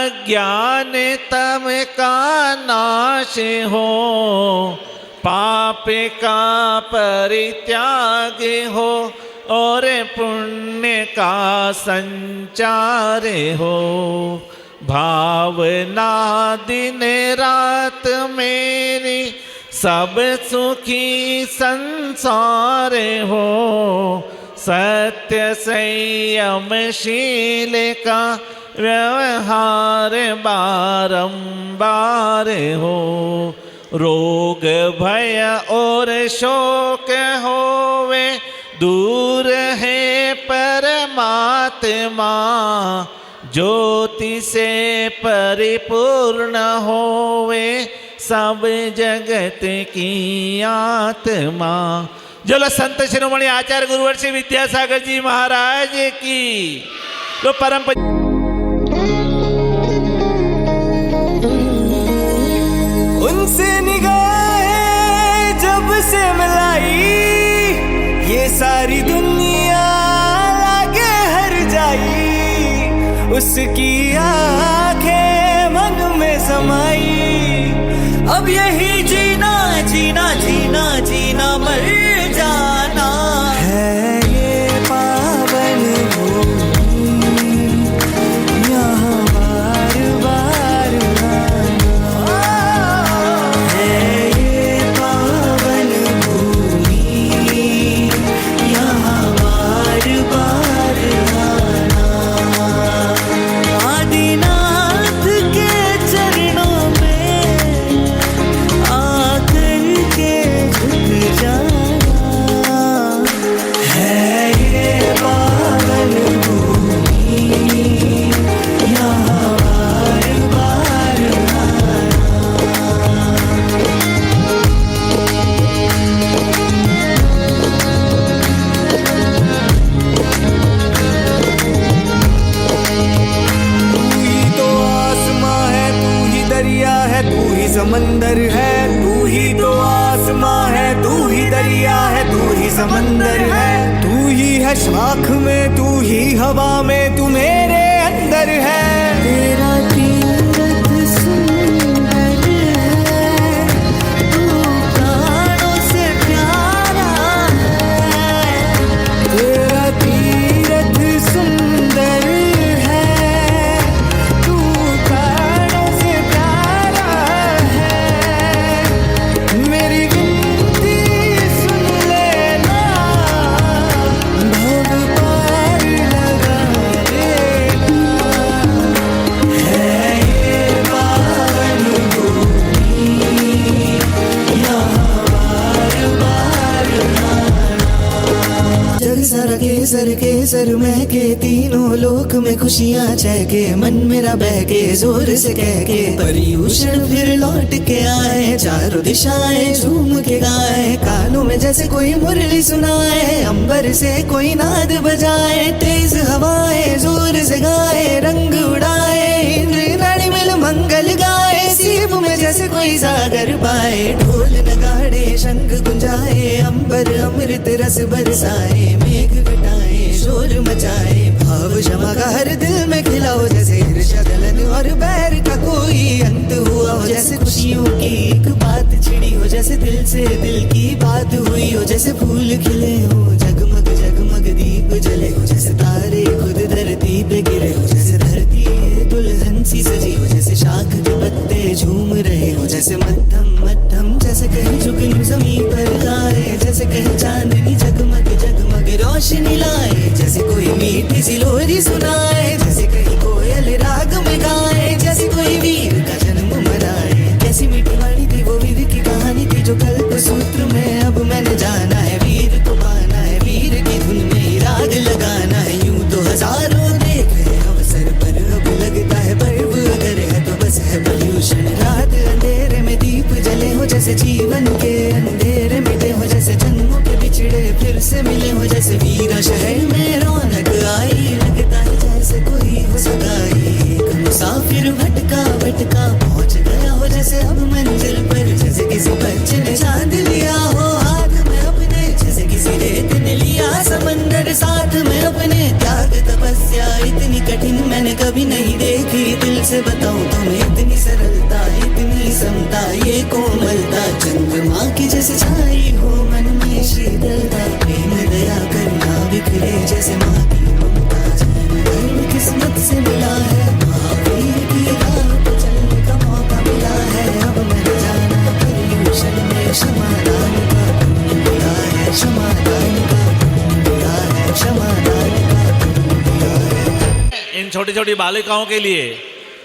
अज्ञान तम का नाश हो, पाप का परित्याग हो और पुण्य का संचार हो। भावना दिन रात मेरी सब सुखी संसार हो, सत्य संयमशील का व्यवहार बारंबार हो। रोग भय और शोक होवे, दूर है परमात्मा, ज्योति से परिपूर्ण होवे सब जगत की आत्मा। जलो संत शिरोमणि आचार्य गुरुवर्षी विद्यासागर जी महाराज की। तो परम उनसे निगाहें जब से मिलाई, ये सारी दुनिया लागे हर जाई। उसकी आंखें मन में समाई, अब यही जीना जीना जीना जीना मर जाना है। ये पावन भूमि यहाँ बार बार आना है। ये पावन भूमि यहाँ बार बार आना। आदिनाथ के चरणों में आकर के झुक जाना है। ये पावन भूमि यहाँ बार बार आना। तू ही तो आसमां है, तू ही दरिया है, तू ही समंदर है। तू ही तो आसमां है, तू ही दरिया है, तू ही समंदर है। तू ही है शाख में, तू ही हवा में, तू मेरे अंदर है। तेरा तीरथ सुंदर है, तू प्राणों से प्यारा है। तेरा तीरथ सुंदर है, तू प्राणों से प्यारा है। मेरी विनती सुन लेना, भव पार लगा देना है। ये पावन भूमि यहाँ बार बार आना। जग सारा केसर केसर महके, तीनों लोक में खुशियाँ चहके। मन मेरा बहके जोर से कह के, पर्यूषण फिर लौट के आए। चारों दिशाएं झूम के गाए, कानों में जैसे कोई मुरली सुनाए। अंबर से कोई नाद बजाए, तेज हवाएं जोर से गाए। रंग उड़ाए, इंद्र रानी मिल मंगल गाए। सीप में जैसे कोई सागर पाए, ढोल नगाड़े शंख गुंजाए। अंबर अमृत रस बरसाए, मेघ घटाए शोर मचाए। भाव क्षमा का हर दिल में खिलाओ, जैसे ईर्ष्या जलन और बैर का कोई अंत हुआ हो। जैसे खुशियों की एक बात छिड़ी हो, जैसे दिल से दिल की बात हुई हो। जैसे फूल खिले हो, जगमग जगमग दीप जले हो। जैसे तारे खुद धरती पे गिरे हो, जैसे धरती दुल्हन सी सजी हो। जैसे शाख के पत्ते झूम रहे हो, जैसे मध्यम मध्यम जैसे कहीं जुगनू जमीन पर गाए। जैसे कहीं चांदनी जगमग जगमग रोशनी लाए। जैसे कोई मीठी सी लोरी सुनाए, जैसे कहीं कोयल राग में गाए। जैसे कोई वीर का जन्म मनाए। कैसी मीठी वाणी थी वो वीर की कहानी थी, जो कल्प सूत्र में अब मैंने जाना है। वीर को पाना है, वीर की धुन में ही राग लगाना है। यूं तो हजारों देख रहे अवसर पर, अब लगता है पर्व अगर है तो बस है पॉल्यूशन। रात अंधेरे में दीप जले हो, जैसे जीवन के अंधेरे मिटे हो। जैसे जन्मों के बिछड़े फिर से मिले हो। जैसे वीरा शहर में रौनक आई, लगता है जैसे कोई हो सगाई। एक मुसाफिर भटका भटका पहुंच गया हो, जैसे अब मंजिल पर। जैसे किसी बच्चे ने चांद लिया हो हाथ में अपने, जैसे किसी रेत ने लिया समंदर साथ में अपने। त्याग तपस्या इतनी कठिन मैंने कभी नहीं देखी, दिल कैसे बताऊं तुम्हें, इतनी सरलता, इतनी समता, ये कोमलता, चंद्रमा की जैसे छाई हो मन में शीतलता, प्रेम दया करुणा बिखरे जैसे माँ की ममता, जीवन किस्मत से मिला है, महावीर की राह पे चलने का मौका मिला है, अब मैं जाना पर्यूषण में क्षमादान का पुण्य मिला है, क्षमादान का पुण्य मिला है, क्षमादान का पुण्य मिला है। इन छोटी छोटी बालिकाओं के लिए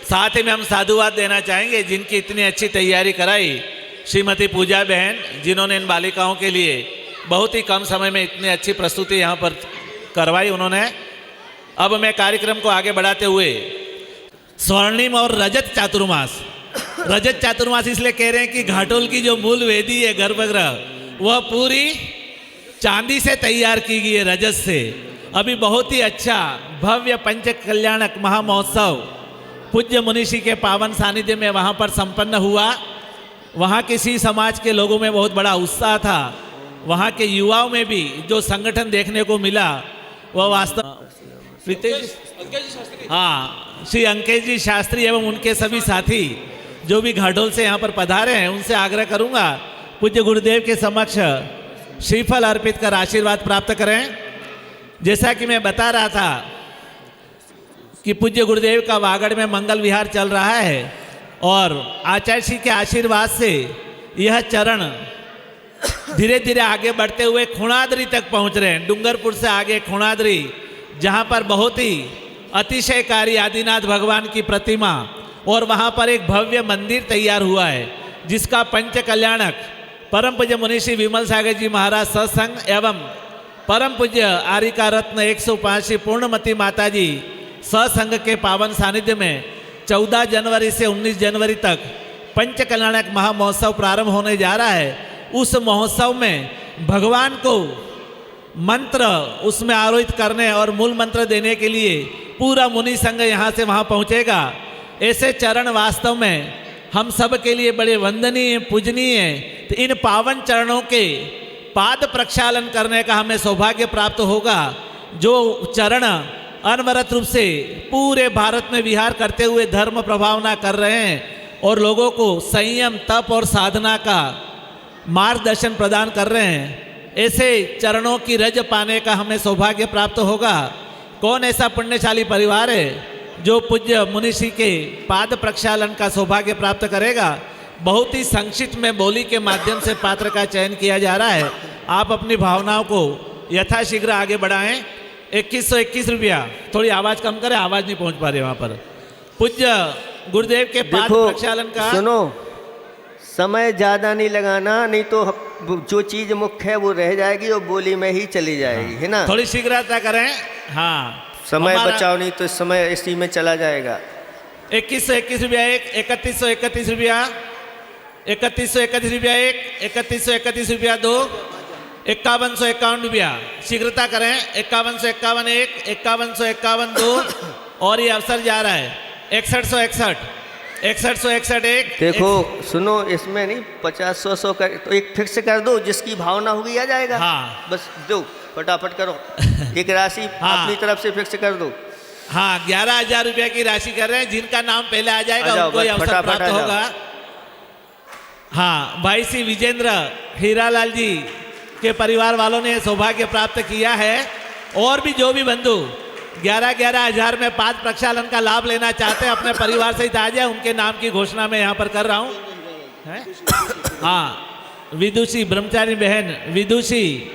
साथ ही में हम साधुवाद देना चाहेंगे, जिनकी इतनी अच्छी तैयारी कराई श्रीमती पूजा बहन, जिन्होंने इन बालिकाओं के लिए बहुत ही कम समय में इतनी अच्छी प्रस्तुति यहाँ पर करवाई उन्होंने। अब मैं कार्यक्रम को आगे बढ़ाते हुए स्वर्णिम और रजत चातुर्मास, रजत चातुर्मास इसलिए कह रहे हैं कि घाटोल की जो मूल वेदी है गर्भगृह, वह पूरी चांदी से तैयार की गई है, रजत से। अभी बहुत ही अच्छा भव्य पंच कल्याणक महामहोत्सव पूज्य मुनिषी के पावन सानिध्य में वहाँ पर संपन्न हुआ। वहाँ किसी समाज के लोगों में बहुत बड़ा उत्साह था, वहाँ के युवाओं में भी जो संगठन देखने को मिला वह वास्तव हाँ श्री अंकेश जी शास्त्री एवं उनके सभी साथी जो भी घाटोल से यहाँ पर पधारे हैं, उनसे आग्रह करूँगा पूज्य गुरुदेव के समक्ष श्रीफल अर्पित कर आशीर्वाद प्राप्त करें। जैसा कि मैं बता रहा था कि पूज्य गुरुदेव का वागड़ में मंगल विहार चल रहा है और आचार्य श्री के आशीर्वाद से यह चरण धीरे धीरे आगे बढ़ते हुए खुणाद्री तक पहुंच रहे हैं। डूंगरपुर से आगे खुणाद्री, जहां पर बहुत ही अतिशयकारी आदिनाथ भगवान की प्रतिमा और वहां पर एक भव्य मंदिर तैयार हुआ है, जिसका पंच कल्याणक परम पूज्य मुनिषी विमल सागर जी महाराज सत्संग एवं परम पूज्य आरिका रत्न 105 श्री पूर्णमती माता जी सत्संग के पावन सानिध्य में 14 जनवरी से 19 जनवरी तक पंच कल्याणक महामहोत्सव प्रारंभ होने जा रहा है। उस महोत्सव में भगवान को मंत्र उसमें आरोहित करने और मूल मंत्र देने के लिए पूरा मुनि संघ यहाँ से वहाँ पहुँचेगा। ऐसे चरण वास्तव में हम सब के लिए बड़े वंदनीय पूजनीय हैं। तो इन पावन चरणों के पाद प्रक्षालन करने का हमें सौभाग्य प्राप्त होगा, जो चरण अनवरत रूप से पूरे भारत में विहार करते हुए धर्म प्रभावना कर रहे हैं और लोगों को संयम तप और साधना का मार्गदर्शन प्रदान कर रहे हैं। ऐसे चरणों की रज पाने का हमें सौभाग्य प्राप्त होगा। कौन ऐसा पुण्यशाली परिवार है जो पूज्य मुनिषी के पाद प्रक्षालन का सौभाग्य प्राप्त करेगा? बहुत ही संक्षिप्त में बोली के माध्यम से पात्र का चयन किया जा रहा है। आप अपनी भावनाओं को यथाशीघ्र आगे बढ़ाएं। 2121 रुपया, थोड़ी आवाज़ कम करें, आवाज़ नहीं पहुंच पा रही वहाँ पर। पूज्य गुरुदेव के पाद प्रक्षालन का सुनो, समय ज़्यादा नहीं लगाना, नहीं तो जो चीज़ मुख्य है वो रह जाएगी और बोली में ही चली जाएगी, है ना। थोड़ी शीघ्रता करें। हाँ, समय बचाओ, नहीं तो समय इसी में चला जाएगा। 2121 रुपया एक, 3131 रुपया, 3131 रुपया एक, 3131 रुपया दो, 5151 रुपया। शीघ्रता करें। 5151 एक, 5151 दो, और ये अवसर जा रहा है 6161, 6161 एक। देखो सुनो, इसमें नहीं 50-100 कर तो एक फिक्स कर दो, जिसकी भावना होगी आ जाएगा। हाँ, बस दो, फटाफट करो। एक राशि हाँ, अपनी तरफ से फिक्स कर दो। हाँ, 11,000 रुपया की राशि कर रहे हैं। जिनका नाम पहले आ जाएगा उनको ये अवसर प्राप्त होगा। हाँ, भाई श्री विजेंद्र हीरालाल जी के परिवार वालों ने सौभाग्य प्राप्त किया है। और भी जो भी बंधु 11,000 में पाद प्रक्षालन का लाभ लेना चाहते हैं, अपने परिवार सहित आ जाए। उनके नाम की घोषणा मैं यहाँ पर कर रहा हूँ। हाँ, विदुषी ब्रह्मचारी बहन विदुषी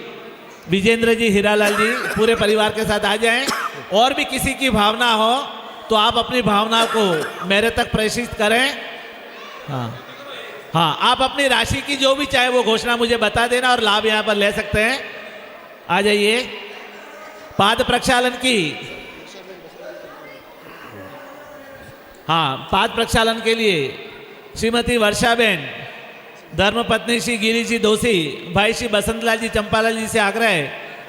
विजेंद्र जी हीरालाल जी पूरे परिवार के साथ आ जाएं। और भी किसी की भावना हो तो आप अपनी भावना को मेरे तक प्रेषित करें। हाँ हाँ, आप अपनी राशि की जो भी चाहे वो घोषणा मुझे बता देना और लाभ यहाँ पर ले सकते हैं। आ जाइए। पाद प्रक्षालन की, हाँ, पाद प्रक्षालन के लिए श्रीमती वर्षाबेन धर्मपत्नी श्री गिरी जी दोषी, भाई श्री बसंतलाल जी चंपालाल जी से आग्रह है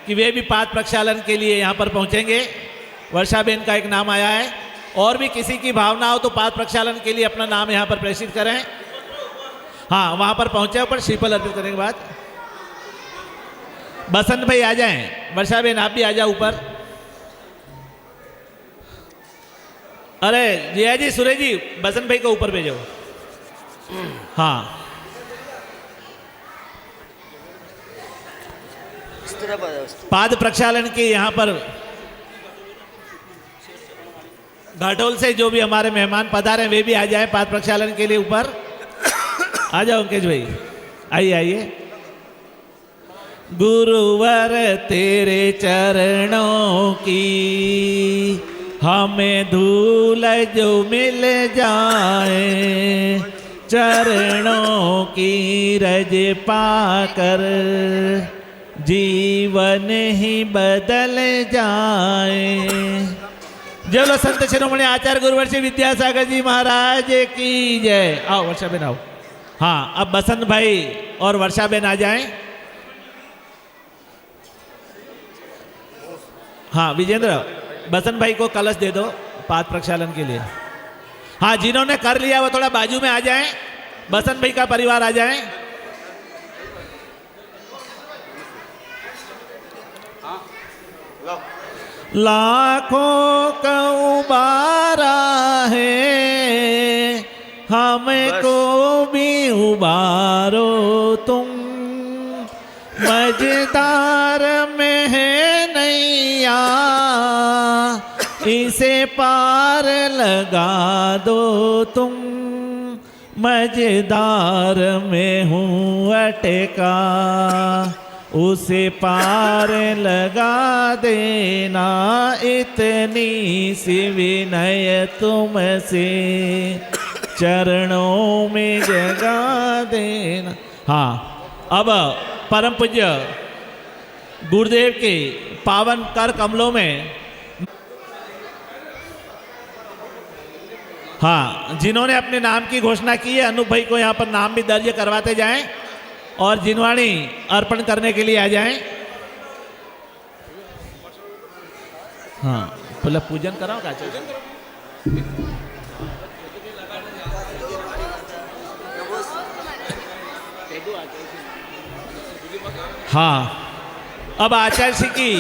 कि वे भी पाद प्रक्षालन के लिए यहाँ पर पहुँचेंगे। वर्षाबेन का एक नाम आया है। और भी किसी की भावना हो तो पाद प्रक्षालन के लिए अपना नाम यहाँ पर प्रेषित करें। हाँ, वहाँ पर पहुँचे ऊपर श्रीफल अर्पित करने के बाद। बसंत भाई आ जाएं, वर्षाबेन आप भी आ जाओ ऊपर। अरे जया जी, सुरेश जी, बसंत भाई को ऊपर भेजो। हाँ, इस तरफ आ जाओ। पाद प्रक्षालन के यहाँ पर घाटोल से जो भी हमारे मेहमान पधारे वे भी आ जाएं पाद प्रक्षालन के लिए ऊपर। आ जाओ अंकेश भाई, आइए आइए। गुरुवर तेरे चरणों की हमें धूल जो मिल जाए, चरणों की रज पाकर जीवन ही बदल जाए। जय बोलो संत शिरोमणि आचार्य गुरुवर्षी विद्यासागर जी महाराज की जय। आओ वर्षा बेन आओ। हाँ, अब बसंत भाई और वर्षा बेन आ जाएं। हाँ विजेंद्र, बसंत भाई को कलश दे दो पाद प्रक्षालन के लिए। हाँ, जिन्होंने कर लिया वो थोड़ा बाजू में आ जाएं, बसंत भाई का परिवार आ जाएं। लाखों का उबारा है, हमको भी उबारो तुम, मझधार में है नैया, इसे पार लगा दो तुम, मझधार में हूँ अटका, उसे पार लगा देना, इतनी सी विनय तुमसे चरणों में जगा देना। हाँ, अब परम पूज्य गुरुदेव के पावन कर कमलों में, हाँ, जिन्होंने अपने नाम की घोषणा की है अनूप भाई को यहाँ पर नाम भी दर्ज करवाते जाएं और जिनवाणी अर्पण करने के लिए आ जाएं। हाँ, बोला पूजन कराओ का? हाँ, अब आचार्य श्री की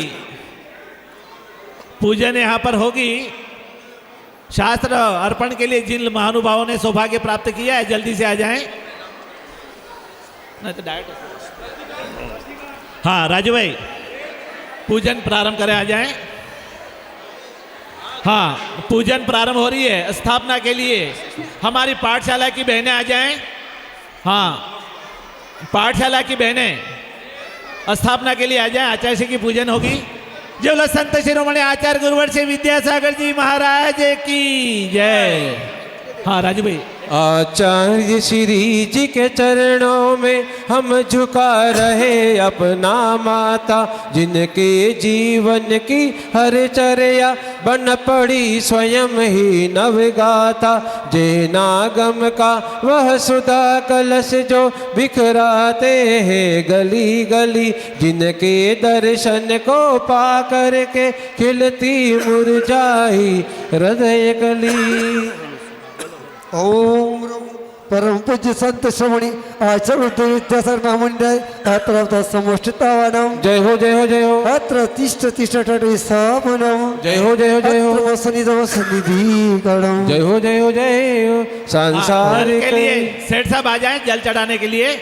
पूजन यहाँ पर होगी। शास्त्र अर्पण के लिए जिन महानुभावों ने सौभाग्य प्राप्त किया है जल्दी से आ जाएं। नहीं तो डायरेक्ट। हाँ राजू भाई, पूजन प्रारंभ करें, आ जाएं। हाँ, पूजन प्रारंभ हो रही है। स्थापना के लिए हमारी पाठशाला की बहनें आ जाएं। हाँ, पाठशाला की बहनें स्थापना के लिए आ जाएं। आचार्य श्री की पूजन होगी। जय बोलो संत शिरोमणि आचार्य गुरुवर्षी विद्यासागर जी महाराज की जय। हाँ राजू भाई। आचार्य श्री जी के चरणों में हम झुका रहे अपना माथा, जिनके जीवन की हर चर्या बन पड़ी स्वयं ही नवगाथा। जैनागम का वह सुधा कलश जो बिखराते हैं गली गली, जिनके दर्शन को पा करके खिलती मुरझाई हृदय कली। ओम परम पूज्य संत श्रवणी आचार्य विद्यासागर महामंडळ अत्र समष्टितावनम। जय हो जय हो जय हो। अत्र तिष्ठ तिष्ठ टटे सामनम। जय हो जय हो जय हो। अत्र वसनिध वसनिधि गणम। जय हो जय हो जय हो। सांसारिक के लिए सेठ साहब आ जाएं जल चढ़ाने के लिए।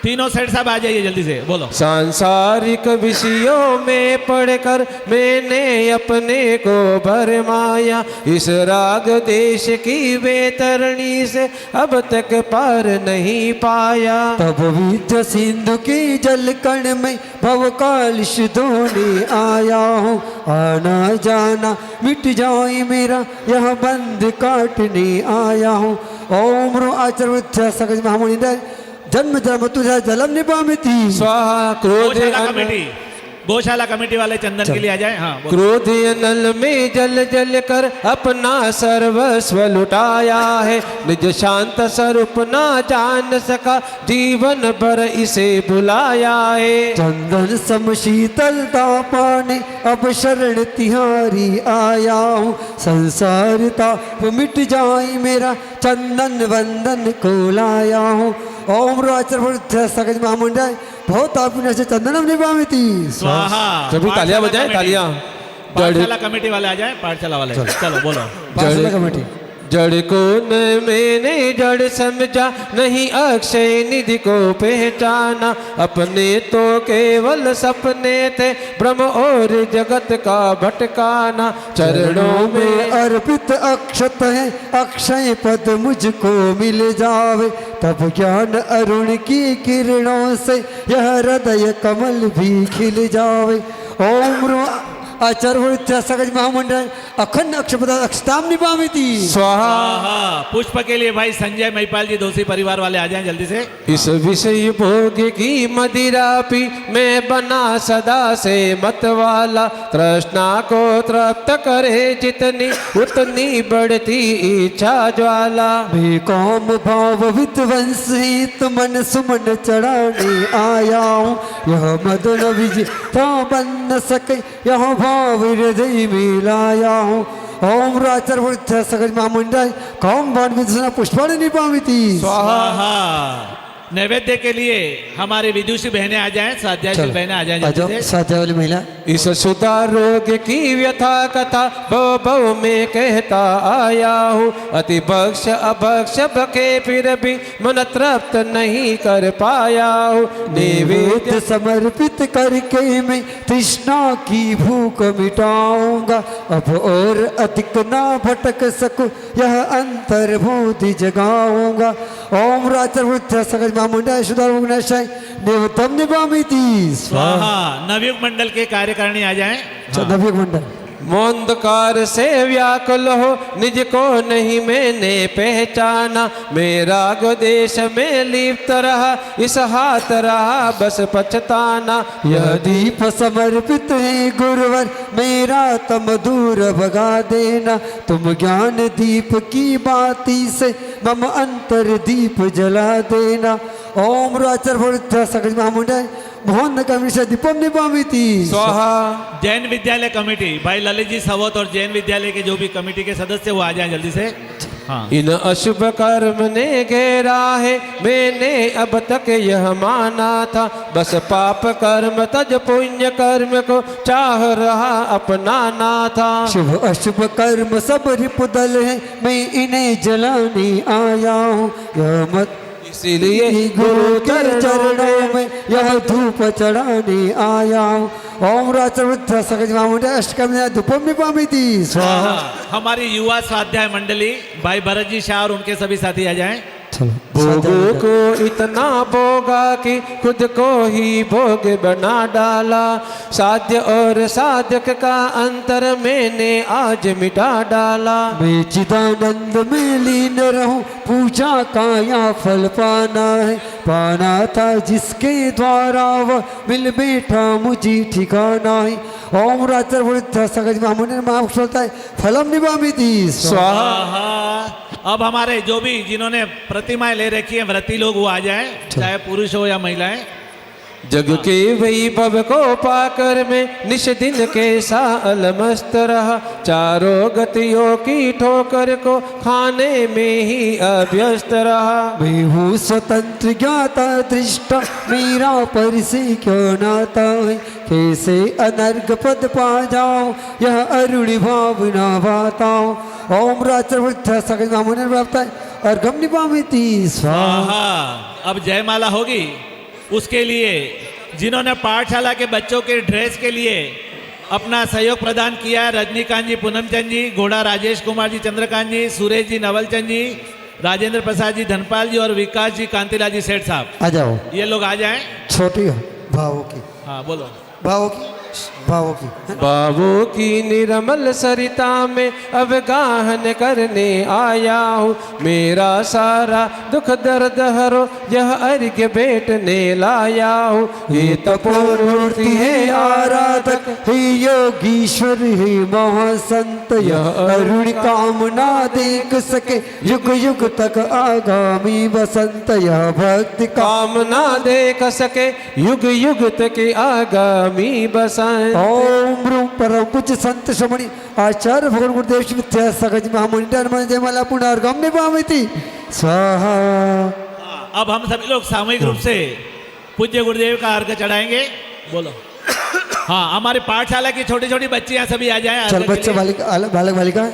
तीनों सेठ साहब आ जाइए जल्दी से, बोलो। सांसारिक विषयों में पढ़कर मैंने अपने को भरमाया, इस राग देश की बेतरणी से अब तक पार नहीं पाया। तब विद्या सिंधु की जल कण में भव कालिश धोने आया हूँ, आना जाना मिट जाए मेरा यह बंद काटने आया हूँ। ओम आचार्य विद्यासागर महामंडळ जन्म जन्म तुझा जलम निपामिति स्वाहा। क्रोध गौशाला कमेटी वाले चंदन के लिए आ जाए। हाँ, क्रोध नल में जल जल कर अपना सर्वस्व लुटाया है, निज शांत स्वरूप ना जान सका जीवन भर इसे भुलाया है। चंदन सम शीतलता पाने अब शरण तिहारी आया हूँ, संसारता मिट जाए मेरा चंदन वंदन को लाया हूँ। ओम आचार्य सगज महामंडळ बहुत से चंदनम निभामिति स्वाहा। सभी तालियां बजाएं, तालियां। पाठशाला कमेटी वाले आ जाएं, पाठशाला वाले चलो बोलो। पाठशाला कमेटी जड़ को न मैंने जड़ समझा, नहीं अक्षय निधि को पहचाना। अपने तो केवल सपने थे, ब्रह्म और जगत का भटकाना। चरणों में अर्पित अक्षत है, अक्षय पद मुझको मिल जावे। तब ज्ञान अरुण की किरणों से यह हृदय कमल भी खिल जावे। ओम आचार्य सगज महामंडळ अखंड अक्षपदा अक्षताम निभामिति स्वाहा। हाँ, पुष्प के लिए भाई संजय महिपाल जी दोषी परिवार वाले आ जाएं जल्दी से। इस विषय भोग की मदिरा पी मैं बना सदा से मत वाला। तृष्णा को तृप्त करे जितनी उतनी बढ़ती इच्छा ज्वाला। बेकाम भाव विध्वंसित मन सुमन चढ़ाने आया हूँ। यह मदन विजेता बन न सके, यह भाव हृदय में लाया हूँ। ओम राचर सगज महामंडळ कौम बाण विदुषण पुष्पाणि निपामिति स्वाहा। नैवेद्य के लिए हमारे विदुषी बहनें आ जाएं, स्वाध्यायशील बहनें आ जाएं जल्दी से। स्वाध्याय वाली महिला इस सुधा रोग की व्यथा कथा भव भव में कहता आया हूँ। अति बख्श अभक्ष बके फिर भी मन तृप्त नहीं कर पाया हूँ। नैवेद्य समर्पित करके मैं तृष्णा की भूख मिटाऊंगा। अब और अधिक ना भटक सकूं, यह अंतर्बोधि जगाऊंगा। ओम राचर सगज महामंडळ सुधार उग्नाशाय देवतम निभामिति स्वाहा। नवयुग मंडल के कार्यकारिणी आ जाएं। नवयुग मंडल मोंदकार से व्याकुल हो, निज को नहीं मैंने पहचाना। मेरा देश में लिप्त रहा, इस हाथ रहा बस पछताना। यह दीप समर्पित है गुरुवर, मेरा तम दूर भगा देना। तुम ज्ञान दीप की बाती से मम अंतर दीप जला देना। ओम राचर सगज महामंडळ मोहन कमिशन दीपम निभामिति स्वाहा। जैन विद्यालय कमेटी भाई ललित जी सवत और जैन विद्यालय के जो भी कमेटी के सदस्य वो आ जाएं जल्दी से। हाँ। इन अशुभ कर्म ने घेरा है, मैंने अब तक यह माना था। बस पाप कर्म तज पुण्य कर्म को चाह रहा अपनाना था। शुभ अशुभ कर्म सब रिपुदल है, मैं इन्हें जलाने आया हूँ। यह मत इसीलिए गुरु के चरणों में यह धूप चढ़ाने आया हूँ। ओम राचर सगज महामंडळ अष्टकम धूपम निपामिति स्वाहा। हमारी युवा स्वाध्याय मंडली भाई भरत जी शाह और उनके सभी साथी आ जाएं। भोगों को इतना भोगा कि खुद को ही भोग बना डाला। साध्य और साधक का अंतर मैंने आज मिटा डाला। मैं चिदानंद में लीन रहूं, पूजा का या फल पाना है। पाना था जिसके द्वारा वह मिल बैठा मुझे ठिकाना है। ओम राचर सगज महामंडळ महापुरुष होता है फलम निभामिति स्वाहा। अब हमारे जो भी जिन्होंने प्रतिमाएं ले रखी हैं व्रती लोग वो आ जाएं, चाहे पुरुष हो या महिलाएं। जग के वैभव को पाकर मैं निश दिन कैसा अलमस्त रहा। चारों गतियों की ठोकर को खाने में ही अभ्यस्त रहा। मैं हूँ स्वतंत्र ज्ञाता दृष्टा, मेरा पर से क्यों नाता है। कैसे अनर्घ पद पा जाऊं, यह अरुण भावना बाताऊं। ओम राचर सगज महामंडळ प्राप्त अर्घम निभामिति स्वाहा। अब जयमाला होगी, उसके लिए जिन्होंने पाठशाला के बच्चों के ड्रेस के लिए अपना सहयोग प्रदान किया है, रजनीकांत जी, पूनमचंद जी, घोड़ा राजेश कुमार जी, चंद्रकांत जी, सुरेश जी, नवलचंद जी, राजेंद्र प्रसाद जी, धनपाल जी और विकास जी, कांतिलाल जी सेठ साहब आ जाओ। ये लोग आ जाएं। छोटी हो भावों की, हाँ बोलो। भावों की, भावों की बाबू की निर्मल सरिता में अब गाहन करने आया हूँ। मेरा सारा दुख दर्द हरो, यह अर्घ्य भेंटने लाया हूँ। ये तपोमूर्ति है आराधक, हे योगीश्वर हे महासंत, यह अरुण कामना देख सके युग युग तक आगामी बसंत। यह भक्ति कामना देख सके युग युग तक आगामी बसंत। ओम ब्रूम परम पूज्य संत श्रमणी आचार्य भगवान गुरुदेव श्री विद्या सगज महामंडळ म्हणजे मला पुनर्गम निभामिति स्वाहा। अब हम सभी लोग सामूहिक रूप से पूज्य गुरुदेव का अर्घ्य चढ़ाएंगे। बोलो। हाँ, हमारी पाठशाला की छोटी छोटी बच्चियां सभी आ जाएं। चल आगे के बच्चे लिए। बालक बालिका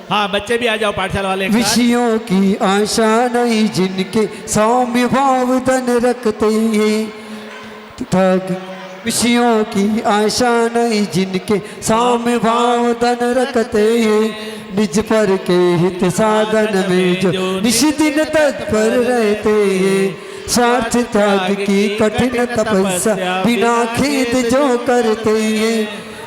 हाँ, बच्चे भी आ जाओ पाठशाला वाले एक साथ। विषयों की आशा नहीं जिनके सौम्य भाव धन रखते हैं तथा विषयों की आशा नहीं जिनके सौम्य भाव धन रखते हैं निज पर के हित साधन में जो निष्दिन तत्पर रहते हैं स्वार्थ त्याग की कठिन तपस्या बिना खेद जो करते हैं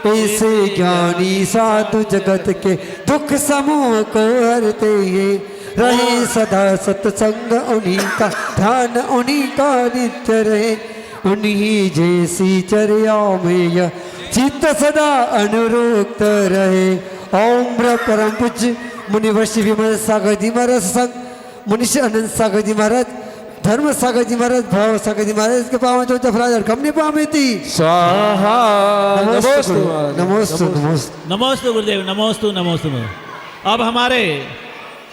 ऐसे ज्ञानी साधु जगत के दुख समूह को हरते हैं रहे सदा सत्संग उन्हीं का ध्यान उन्हीं का नित्य रहे उन्हीं जैसी चर्या में यह चित्त सदा अनुरुक्त रहे। ओम परम पूज्य मुनिवर्षि विमल सागर जी महाराज संग मुनिष अनंत सागर जी महाराज धर्म सागर जी महाराज भाव सागर जी महाराज के पावन जो जफराज कमने पावे थी स्वाहा नमोस्तु नमोस्तु नमोस्तु नमोस्तु नमोस्तु गुरुदेव, नमोस्तु नमोस्तु। अब हमारे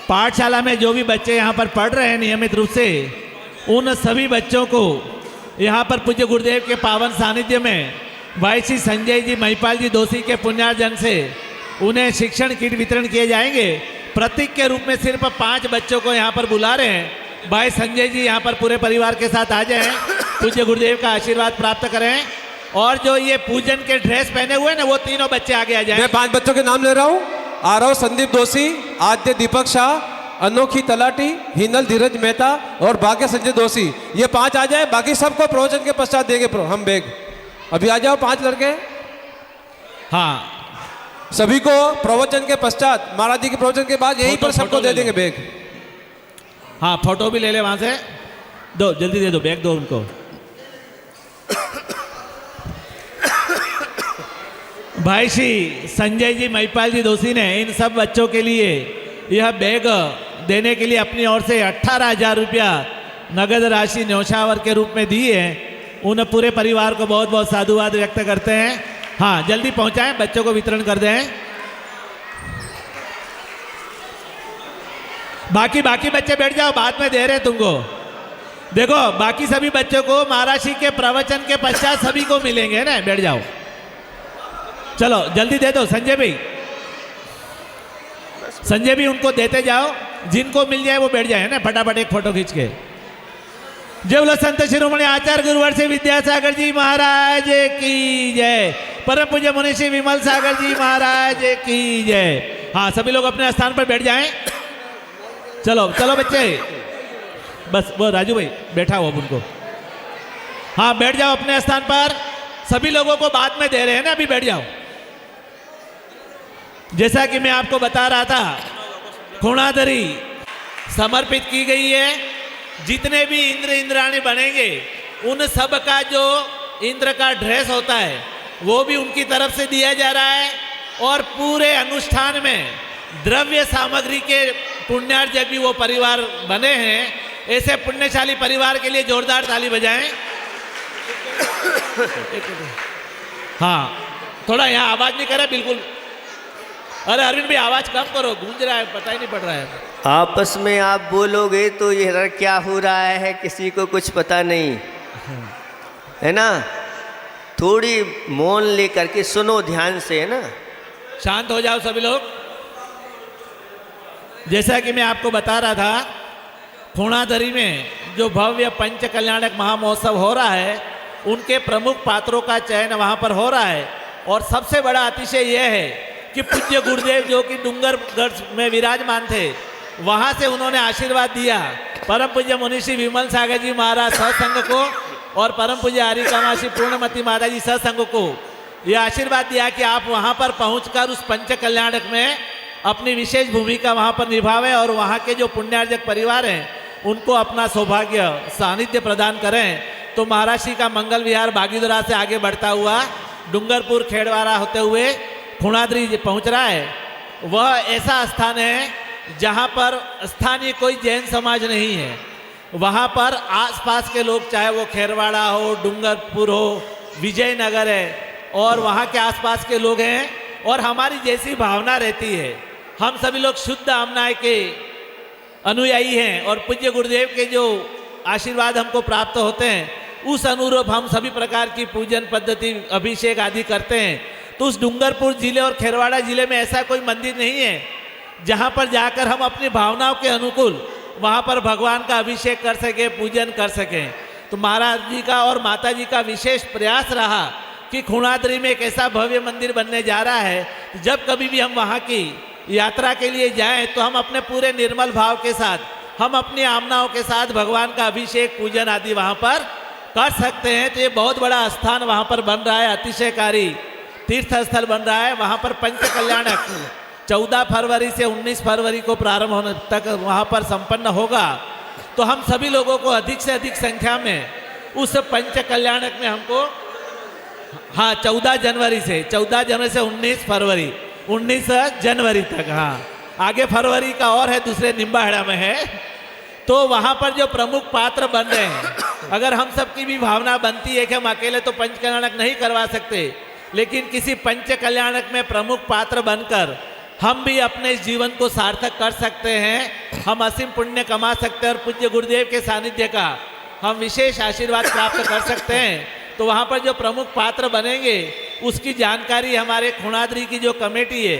पाठशाला में जो भी बच्चे यहाँ पर पढ़ रहे हैं नियमित रूप से, उन सभी बच्चों को यहाँ पर पूज्य गुरुदेव के पावन सानिध्य में भाई श्री संजय जी महिपाल जी दोषी के पुण्यार्जन से उन्हें शिक्षण किट वितरण किए जाएंगे। प्रतीक के रूप में सिर्फ 5 बच्चों को यहाँ पर बुला रहे हैं। भाई संजय जी यहाँ पर पूरे परिवार के साथ आ जाएं, पूज्य गुरुदेव का आशीर्वाद प्राप्त करें। और जो ये पूजन के ड्रेस पहने हुए ना, वो तीनों बच्चे आगे आ जाएं। मैं 5 बच्चों के नाम ले रहा हूँ। आरव संदीप दोषी, आद्य दीपक शाह, अनोखी तलाटी, हिनल धीरज मेहता और भाग्य संजय दोषी। ये 5 आ जाए, बाकी सबको प्रवचन के पश्चात देंगे हम बैग। अभी आ जाओ 5 लड़के। हाँ, सभी को प्रवचन के पश्चात महाराज जी के प्रवचन के बाद यहीं पर सबको दे देंगे बैग। हाँ, फोटो भी ले ले वहाँ से। दो, जल्दी दे दो, बैग दो उनको। भाई श्री संजय जी महिपाल जी दोषी ने इन सब बच्चों के लिए यह बैग देने के लिए अपनी ओर से 18,000 रुपया नगद राशि न्यौछावर के रूप में दी है। उन पूरे परिवार को बहुत बहुत साधुवाद व्यक्त करते हैं। हाँ, जल्दी पहुंचाएं, बच्चों को वितरण कर दें। बाकी बच्चे बैठ जाओ, बाद में दे रहे हैं तुमको। देखो, बाकी सभी बच्चों को महाराज श्री के प्रवचन के पश्चात सभी को मिलेंगे ना, बैठ जाओ। चलो जल्दी दे दो संजय भाई, संजय भी उनको देते जाओ, जिनको मिल जाए वो बैठ जाए ना, फटाफट एक फोटो खींच के। जय बोलो संत शिरोमणि आचार्य गुरुवर्षि विद्यासागर जी महाराज की जय। परम पूज्य मुनिषी विमल सागर जी महाराज की जय। हाँ, सभी लोग अपने स्थान पर बैठ जाएं। चलो चलो बच्चे, बस वो राजू भाई बैठा हो अब उनको। हाँ, बैठ जाओ अपने स्थान पर। सभी लोगों को बाद में दे रहे हैं ना, अभी बैठ जाओ। जैसा कि मैं आपको बता रहा था, खूणाधरी समर्पित की गई है। जितने भी इंद्र इंद्राणी बनेंगे, उन सब का जो इंद्र का ड्रेस होता है वो भी उनकी तरफ से दिया जा रहा है। और पूरे अनुष्ठान में द्रव्य सामग्री के पुण्यार्जक भी वो परिवार बने हैं। ऐसे पुण्यशाली परिवार के लिए जोरदार ताली बजाएं। हाँ, थोड़ा यहाँ आवाज नहीं करे बिल्कुल। अरे अरविंद भाई, आवाज कम करो, गूंज रहा है, पता ही नहीं पड़ रहा है। आपस में आप बोलोगे तो ये क्या हो रहा है किसी को कुछ पता नहीं है ना। थोड़ी मौन लेकर के सुनो ध्यान से, है ना। शांत हो जाओ सभी लोग। जैसा कि मैं आपको बता रहा था, खूणाधरी में जो भव्य पंच कल्याणक महामहोत्सव हो रहा है, उनके प्रमुख पात्रों का चयन वहाँ पर हो रहा है। और सबसे बड़ा अतिशय यह है कि पूज्य गुरुदेव जो कि डूंगरगढ़ में विराजमान थे, वहाँ से उन्होंने आशीर्वाद दिया परम पूज्य मुनिषी विमल सागर जी महाराज सत्संग को और परम पूज्य हरि कामाक्षी पूर्णमती माता जी सत्संग को यह आशीर्वाद दिया कि आप वहाँ पर पहुँचकर उस पंच कल्याणक में अपनी विशेष भूमिका वहाँ पर निभावें और वहाँ के जो पुण्यार्जक परिवार हैं उनको अपना सौभाग्य सानिध्य प्रदान करें। तो महाराज श्री का मंगल विहार बागीदरा से आगे बढ़ता हुआ डूंगरपुर खेड़वाड़ा होते हुए खूणाधरी पहुँच रहा है। वह ऐसा स्थान है जहाँ पर स्थानीय कोई जैन समाज नहीं है। वहाँ पर आसपास के लोग, चाहे वो खेरवाड़ा हो, डूंगरपुर हो, विजयनगर है, और वहाँ के आसपास के लोग हैं। और हमारी जैसी भावना रहती है, हम सभी लोग शुद्ध आमनाय के अनुयायी हैं और पूज्य गुरुदेव के जो आशीर्वाद हमको प्राप्त होते हैं उस अनुरूप हम सभी प्रकार की पूजन पद्धति अभिषेक आदि करते हैं। तो उस डूंगरपुर जिले और खेरवाड़ा जिले में ऐसा कोई मंदिर नहीं है जहाँ पर जाकर हम अपनी भावनाओं के अनुकूल वहाँ पर भगवान का अभिषेक कर सकें, पूजन कर सकें। तो महाराज जी का और माता जी का विशेष प्रयास रहा कि खुणाद्री में एक ऐसा भव्य मंदिर बनने जा रहा है, जब कभी भी हम वहाँ की यात्रा के लिए जाएं तो हम अपने पूरे निर्मल भाव के साथ, हम अपनी आमनाओं के साथ भगवान का अभिषेक पूजन आदि वहाँ पर कर सकते हैं। तो ये बहुत बड़ा स्थान वहाँ पर बन रहा है, अतिशयकारी तीर्थ स्थल बन रहा है। वहाँ पर पंच कल्याणक 14 फरवरी से 19 फरवरी को प्रारंभ होने तक वहाँ पर संपन्न होगा। तो हम सभी लोगों को अधिक से अधिक संख्या में उस पंच कल्याणक में हमको, हाँ 14 जनवरी से 19 फरवरी 19 जनवरी तक, हाँ आगे फरवरी का और है, दूसरे निम्बाहेड़ा में है। तो वहाँ पर जो प्रमुख पात्र बन रहे हैं, अगर हम सबकी भी भावना बनती है कि हम अकेले तो पंच कल्याणक नहीं करवा सकते, लेकिन किसी पंच कल्याणक में प्रमुख पात्र बनकर हम भी अपने जीवन को सार्थक कर सकते हैं, हम असीम पुण्य कमा सकते हैं और पूज्य गुरुदेव के सानिध्य का हम विशेष आशीर्वाद प्राप्त कर सकते हैं। तो वहाँ पर जो प्रमुख पात्र बनेंगे उसकी जानकारी हमारे खुणाद्री की जो कमेटी है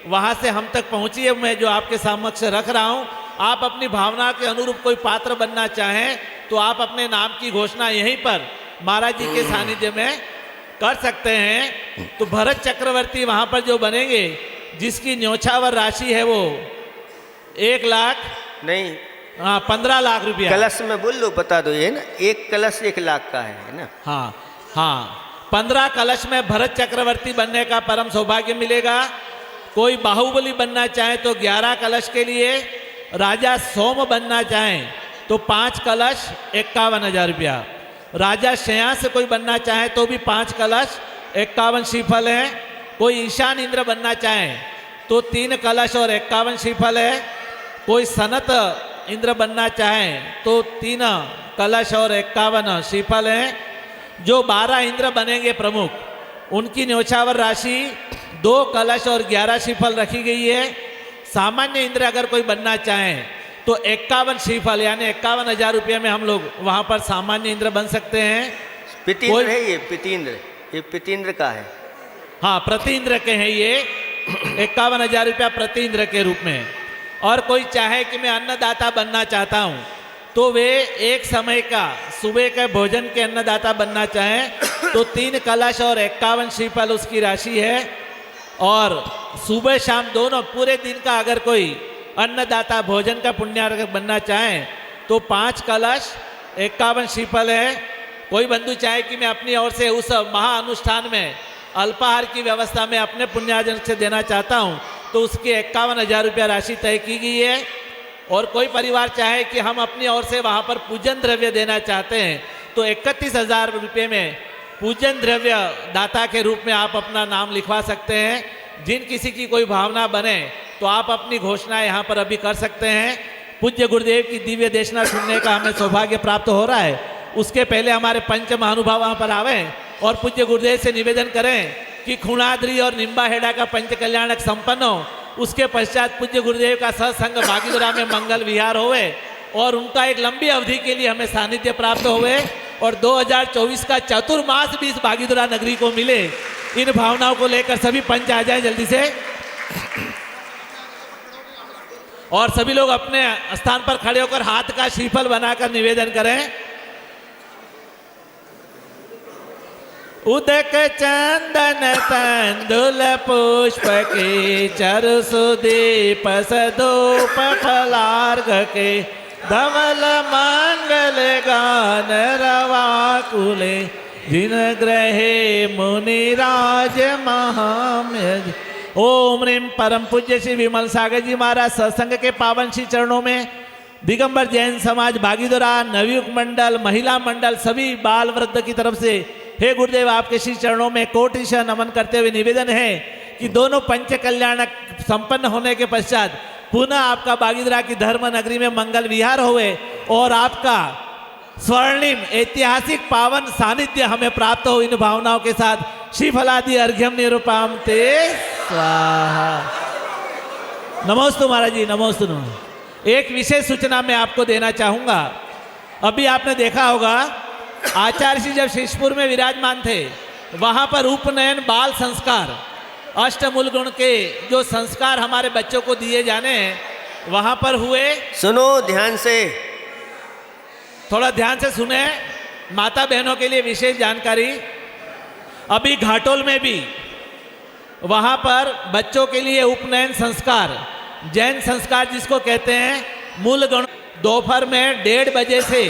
वहाँ से हम तक पहुँची है। मैं जो आपके समक्ष रख रहा हूँ, आप अपनी भावना के अनुरूप कोई पात्र बनना चाहें तो आप अपने नाम की घोषणा यहीं पर महाराज जी के सानिध्य में कर सकते हैं। तो भरत चक्रवर्ती वहाँ पर जो बनेंगे, जिसकी न्योछावर राशि है वो 1 लाख नहीं, 15 लाख रुपया। कलश में बोल दो, बता दो, ये ना एक कलश 1 लाख का है ना। हाँ 15 कलश में भरत चक्रवर्ती बनने का परम सौभाग्य मिलेगा। कोई बाहुबली बनना चाहे तो 11 कलश के लिए, राजा सोम बनना चाहें तो 5 कलश 51,000 रुपया, राजा शया से कोई बनना चाहे तो भी 5 कलश 51 श्रीफल है। कोई ईशान इंद्र बनना चाहे तो 3 कलश और 51 श्रीफल है। कोई सनत इंद्र बनना चाहे तो 3 कलश और 51 श्रीफल है। जो 12 इंद्र बनेंगे प्रमुख, उनकी न्योछावर राशि 2 कलश और 11 श्रीफल रखी गई है। सामान्य इंद्र अगर कोई बनना चाहे तो 51 श्रीफल यानी 51,000 रुपये में हम लोग वहाँ पर सामान्य इंद्र बन सकते हैं। पितीन्द्र है ये, पितीन्द्र, ये पितीन्द्र का है। हाँ प्रति इंद्र के हैं ये 51,000 रुपया प्रति इंद्र के रूप में। और कोई चाहे कि मैं अन्नदाता बनना चाहता हूँ तो वे एक समय का सुबह के भोजन के अन्नदाता बनना चाहें तो 3 कलश और 51 श्रीफल उसकी राशि है। और सुबह शाम दोनों पूरे दिन का अगर कोई अन्नदाता भोजन का पुण्यार्थ बनना चाहें तो 5 कलश 51 श्रीफल है। कोई बंधु चाहे कि मैं अपनी ओर से उस महाअनुष्ठान में अल्पाहार की व्यवस्था में अपने पुण्यार्जन से देना चाहता हूँ तो उसकी 51,000 रुपया राशि तय की गई है। और कोई परिवार चाहे कि हम अपनी ओर से वहाँ पर पूजन द्रव्य देना चाहते हैं तो 31,000 रुपये में पूजन द्रव्य दाता के रूप में आप अपना नाम लिखवा सकते हैं। जिन किसी की कोई भावना बने तो आप अपनी घोषणा यहाँ पर अभी कर सकते हैं। पूज्य गुरुदेव की दिव्य देशना सुनने का हमें सौभाग्य प्राप्त हो रहा है। उसके पहले हमारे पंच महानुभाव वहाँ पर आवें और पूज्य गुरुदेव से निवेदन करें कि खुणाद्री और निम्बाहेड़ा का पंच कल्याणक संपन्न हो। उसके पश्चात पूज्य गुरुदेव का सत्संग बागीदुरा में मंगल विहार होवे और उनका एक लंबी अवधि के लिए हमें सानिध्य प्राप्त होवे और 2024 का चतुर्मास भी इस बागीदुरा नगरी को मिले। इन भावनाओं को लेकर सभी पंच आ जाएं जल्दी से और सभी लोग अपने स्थान पर खड़े होकर हाथ का श्रीफल बनाकर निवेदन करें। उदक चंदन तंदुल पुष्प के चरु सुदीप सदोप फलार्घ के धवल मंगल गान रवाकुले जिन ग्रहे मुनिराज महाम्य। ओम ह्रीं परम पूज्य श्री विमल सागर जी महाराज सत्संग के पावन श्री चरणों में दिगंबर जैन समाज बागीदुरा नवयुग मंडल महिला मंडल सभी बाल वृद्ध की तरफ से हे गुरुदेव आपके श्री चरणों में कोटिशः नमन करते हुए निवेदन है कि दोनों पंच कल्याणक संपन्न होने के पश्चात पुनः आपका बागीदुरा की धर्म नगरी में मंगल विहार होवे और आपका स्वर्णिम ऐतिहासिक पावन सानिध्य हमें प्राप्त हो। इन भावनाओं के साथ श्रीफलादि अर्घ्यम निरूपाम ते स्वाहा। नमोस्तु महाराज जी, नमोस्तु। एक विशेष सूचना मैं आपको देना चाहूँगा। अभी आपने देखा होगा आचार्य श्री जब शिशपुर में विराजमान थे, वहाँ पर उपनयन बाल संस्कार अष्टमूल गुण के जो संस्कार हमारे बच्चों को दिए जाने हैं, वहाँ पर हुए। सुनो ध्यान से। थोड़ा ध्यान से सुने, माता बहनों के लिए विशेष जानकारी। अभी घाटोल में भी वहाँ पर बच्चों के लिए उपनयन संस्कार, जैन संस्कार जिसको कहते हैं, मूल गण दोपहर में 1:30 बजे से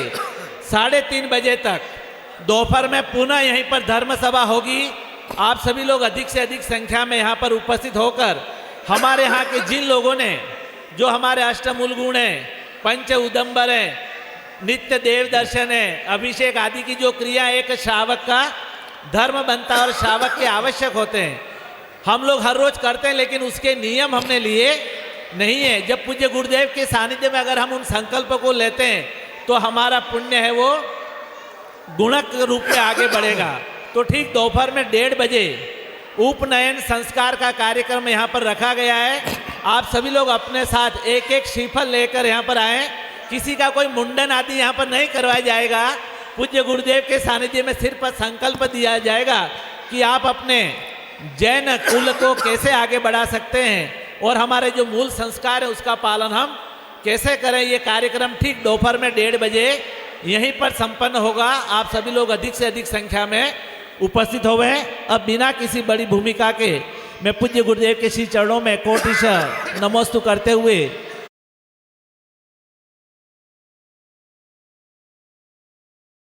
3:30 बजे तक दोपहर में पुनः यहीं पर धर्म सभा होगी। आप सभी लोग अधिक से अधिक संख्या में यहाँ पर उपस्थित होकर हमारे यहाँ के जिन लोगों ने जो हमारे अष्टमूल गुण हैं, पंच उदंबर हैं, नित्य देव दर्शन है, अभिषेक आदि की जो क्रिया एक श्रावक का धर्म बनता है और श्रावक के आवश्यक होते हैं, हम लोग हर रोज करते हैं, लेकिन उसके नियम हमने लिए नहीं है। जब पूज्य गुरुदेव के सानिध्य में अगर हम उन संकल्प को लेते हैं तो हमारा पुण्य है वो गुणक रूप में आगे बढ़ेगा। तो ठीक दोपहर में 1:30 बजे उपनयन संस्कार का कार्यक्रम यहाँ पर रखा गया है। आप सभी लोग अपने साथ एक एक श्रीफल लेकर यहाँ पर आए। किसी का कोई मुंडन आदि यहाँ पर नहीं करवाया जाएगा। पूज्य गुरुदेव के सानिध्य में सिर्फ संकल्प दिया जाएगा कि आप अपने जैन कुल को कैसे आगे बढ़ा सकते हैं और हमारे जो मूल संस्कार है उसका पालन हम कैसे करें। ये कार्यक्रम ठीक दोपहर में 1:30 बजे यहीं पर संपन्न होगा। आप सभी लोग अधिक से अधिक संख्या में उपस्थित हो गए। अब बिना किसी बड़ी भूमिका के मैं पूज्य गुरुदेव के श्री चरणों में कोटिश नमोस्तु करते हुए